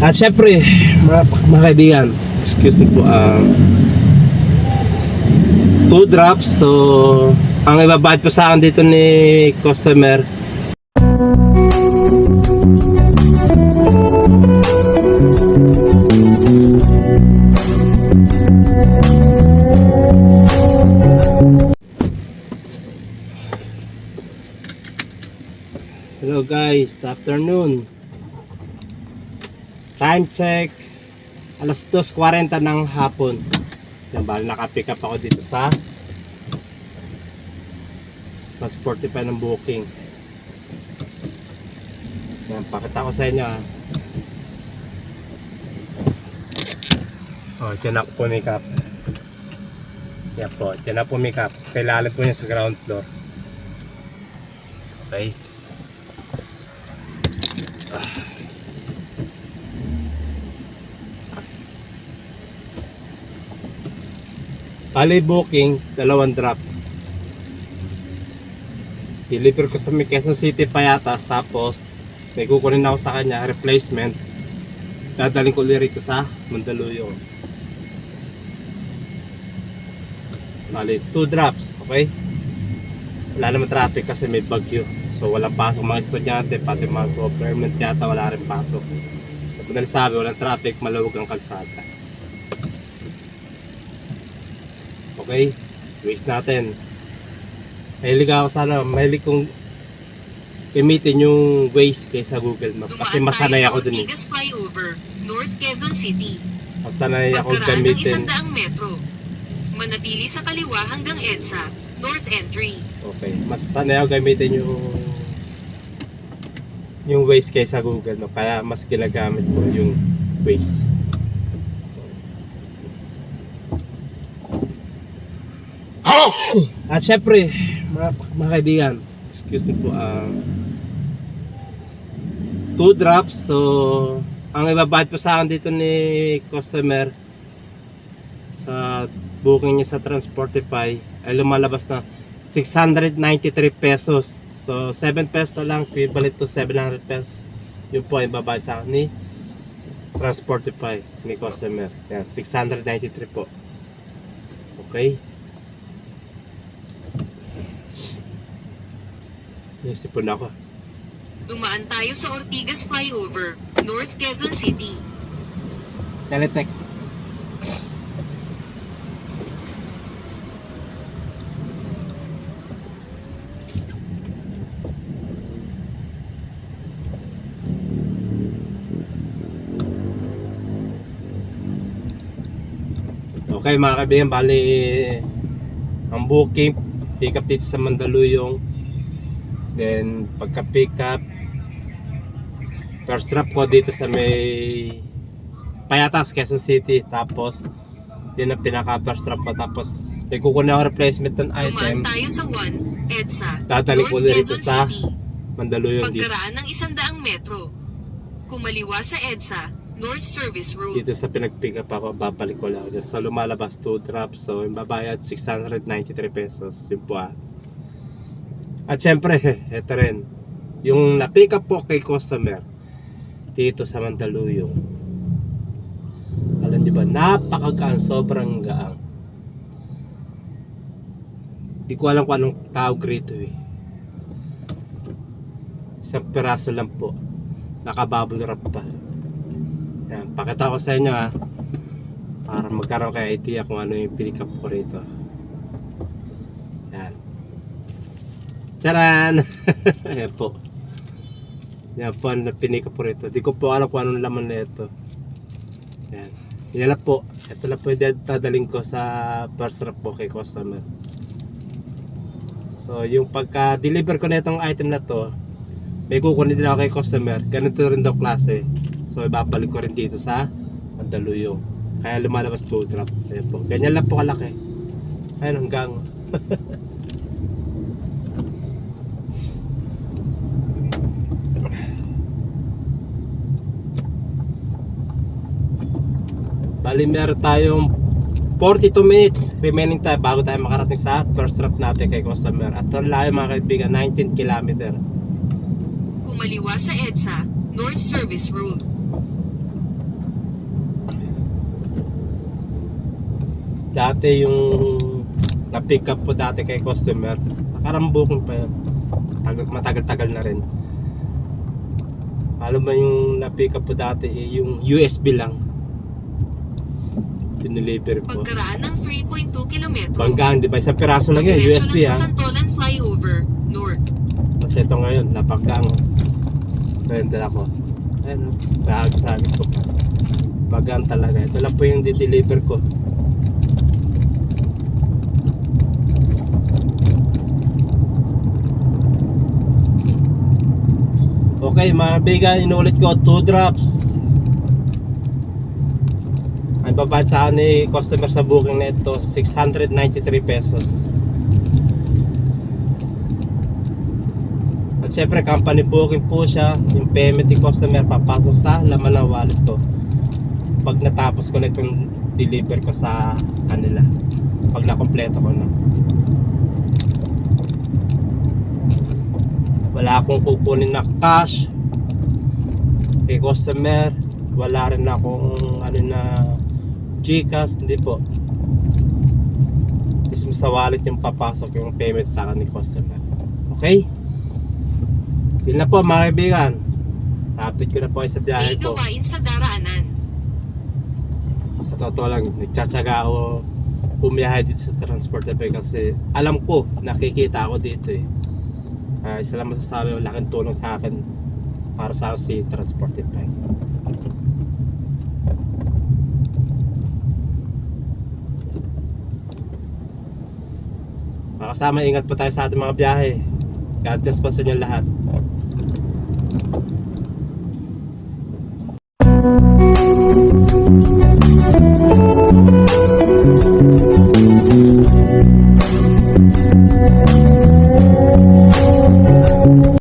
At syempre, mga kaibigan, excuse me po, 2 drops. So, ang ibabayad po sa akin dito ni customer, hello guys, good afternoon. Time check, alas 2:40 ng hapon. Yan, bali nakapick up ako dito sa mas 45 ng booking. Yan, pakita ko sa inyo dyan ako pumick up. Yan po, dyan ako pumick up. Sa ilalim po niya sa ground floor. Okay. Bali booking, 2 drop. Deliver ko sa Quezon City Payatas, tapos may kukunin ako sa kanya, replacement. Dadaling ko ulit rito sa Mandaluyong. Bali, 2 drops, okay? Wala naman traffic kasi may bagyo. So walang pasok mga estudyante, pati mga government yata wala rin pasok. So kung sabi, walang traffic, maluwag ang kalsada. Okay, waste natin. Mahilig ako sana, mahilig kong gamitin yung Waze kaysa Google Maps kasi masanay ako dun eh. Flyover, North Quezon City. Masanay ako Pagkaraan ng gamitin. 100 metro. Manatili sa kaliwa hanggang EDSA, North Entry. Okay, mas sanay ako gamitin yung Waze kaysa Google Maps, kaya mas ginagamit ko yung Waze. At syempre, mga kaibigan, excuse me po, 2 drops. So, ang ibabayad po sa akin dito ni customer sa booking niya sa Transportify ay lumalabas na 693 pesos. So, 7 pesos na lang, equivalent to 700 pesos. Yun po ay ibabayad sa akin ni Transportify ni customer. Yan, 693 po. Okay. Isipon ako. Dumaan tayo sa Ortigas Flyover, North Quezon City. Teletek. Okay mga kaibigan, bali ang booking pick up dito sa Mandaluyong. Then pagka pick up, first drop ko dito sa may Payatas, Quezon City. Tapos yun ang pinaka first drop ko. Tapos may kukunin ako replacement ng item. Dumaan tayo sa 1, EDSA, Dadaling ko North dito Quezon sa City. Mandaluyong dito. Pagkaraan ng 100 metro. Kumaliwa sa EDSA, North Service Road. Dito sa pinag-pick up ako, babalik ko lang. Sa lumalabas 2 drops. So yung babayad 693 pesos. Yun po At syempre, eto rin, yung na-pick up po kay customer dito sa Mandaluyong. Alam di ba, napakagaan, sobrang gaan. Di ko alam kung anong tawag rito eh. Isang piraso lang po, nakabubble wrap pa. Yan, pakita ko sa inyo para magkaroon kayo idea kung ano yung pick up ko rito. Yan. Charan! Ayan po. Yan po ang pinika po rito. Di ko po alam kung anong laman na ito. Yan. Yan lang po. Ito lang po yung dadaling ko sa first drop po kay customer. So yung pagka-deliver ko na itong item na to, may kukunin din ako kay customer. Ganito rin daw klase. So ibabalik ko rin dito sa Mandaluyong. Kaya lumalabas 2 drop. Ayan po. Ganyan lang po kalaki. Ayan hanggang bali meron tayong 42 minutes remaining tayo bago tayo makarating sa first drop natin kay customer. At ang layo mga kaibigan, 19 km. Kumaliwa sa EDSA, North Service Road. Dati yung na-pick up po dati kay customer, nakarang booking pa yun. Matagal-tagal na rin. Alam mo yung na-pick up po dati, yung USB lang. Dineliver ko. Pagkaraan ng 3.2 kilometro. Banggaan, di ba? Isang piraso lang yun, Diretso USB lang ha. sa Santolan Flyover, North. Tapos ito ngayon, napagkaan. Render ako. Ayun, sagis ko. Bagaan talaga. Ito lang po yung di-deliver ko. Okay, mga kaibigan, inulit ko 2 drops. Ang babad sa akin ni customer sa booking na ito 693 pesos. At syempre company booking po siya. Yung payment ni customer papasok sa laman ng wallet ko pag natapos ko na itong deliver ko sa kanila, pag nakompleto ko na. Wala akong kukunin na cash kay customer, wala rin akong ano na GCash, hindi po. Mismo sa wallet yung papasok yung payment sa akin ni customer. Okay? Yun na po mga kaibigan. Update ko na po kayo sa biyahe May ko. gawain sa daraanan. Sa totoo lang, nagtsatsaga ako bumiyahe dito sa Transportify kasi alam ko, nakikita ako dito eh. Isa lang masasabi, laking tulong sa akin para sa akin si Transportify. Mga kasama, ingat po tayo sa ating mga biyahe. God bless po sa inyo lahat.